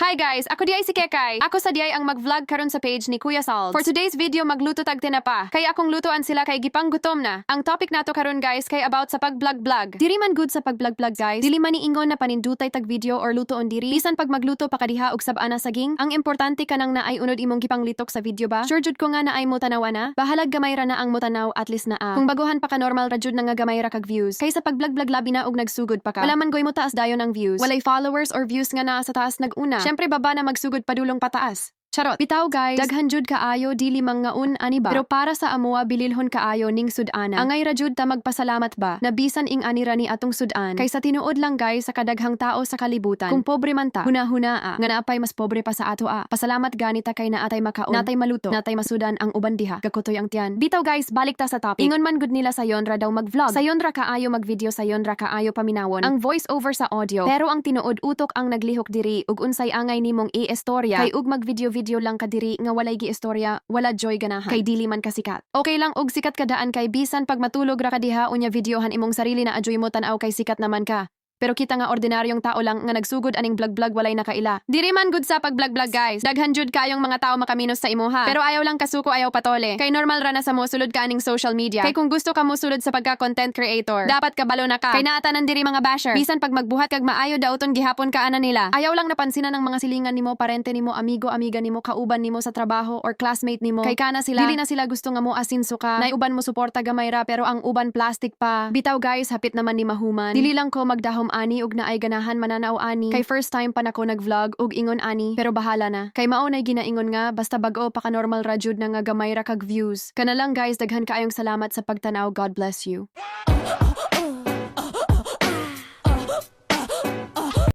Hi guys, ako di ay si Kekay. Ako sa di ay ang mag-vlog karon sa page ni Kuya Salds. For today's video magluto tag tinapa. Kay akong lutoan sila kay gipang gutom na. Ang topic nato karon guys kay about sa pag-vlog-vlog. Diri man good sa pag-vlog-vlog guys. Dili man niingon na panindutay tag video or lutoon diri. Bisan pag magluto pa kadiha og sabana saging, ang importante kanang naay unod imong gipang litok sa video ba? Sure jud ko nga naay mo tanawa na. Bahalag gamay ra na ang mo tanaw at least na. Kung baguhan pa ka normal ra jud na nga gamay ra kag views. Kay sa pag-vlog-vlog labi na og nagsugod pa ka. Wala man goy mo taas dayon ang views. Walay followers or views nga naa sa taas nag-una. Syempre baba na magsugod padulong pataas. Charot. Bitaw guys, daghan jud kaayo dili mangaun ani ba? Pero para sa amuwa bililhon kaayo ning sudana. Angay ra jud ta magpasalamat ba? Nabisan ing anira ni atong sudan. Kaysa tinuod lang guys sa kadaghang tao sa kalibutan. Kung pobre man ta, hunahunaa nga naapay mas pobre pa sa ato a. Pasalamat gani ta kay naatay makaon, natay maluto, natay masudan ang uban diha. Gakutoy ang tiyan. Bitaw guys, balik ta sa topic. Ingon man gud nila sayon ra daw mag-vlog. Sayon ra kaayo mag-video, sayon ra kaayo paminawon. Ang voice over sa audio. Pero ang tinuod utok ang naglihok diri ug unsay angay nimong i-istorya. Kay ug mag-video lang kadiri nga walay gi-istorya, wala joy ganahan. Kay dili man kasikat. Okay lang og sikat kadaan kay bisan pag matulog ra kadiha unya videohan imong sarili na adjoy mo tan-aw kay sikat naman ka. Pero kita nga ordinaryong tao lang nga nagsugod aning vlog-vlog walay nakaila. Diri man good sa pag-vlog-vlog guys. Daghan jud kayong mga tao makaminos sa imuha. Pero ayaw lang kasuko, ayaw patole. Kay normal ra na sa mo sulod ka aning social media. Kay kung gusto ka mo sulod sa pagka-content creator, dapat kabalo na ka. Kay naatanan diri mga basher. Bisan pag magbuhat kag maayo dauton gihapon ka ana nila. Ayaw lang napansinan ng mga silingan nimo, parente nimo, amigo, amiga nimo, kauban nimo sa trabaho or classmate nimo. Kay kana sila, dili na sila gusto nga mo asinso ka. Nay uban mo suporta gamay ra pero ang uban plastic pa. Bitaw guys, hapit naman ni mahuman. Dili lang ko magdahom ani ug naay ganahan mananaw ani. Kay first time pa nako nag-vlog ug ingon ani, pero bahala na. Kay mao nay ginaingon nga basta bag-o pa ka normal ra jud na nga gamay ra kag views. Kana lang guys, daghan kaayong salamat sa pagtanaw. God bless you.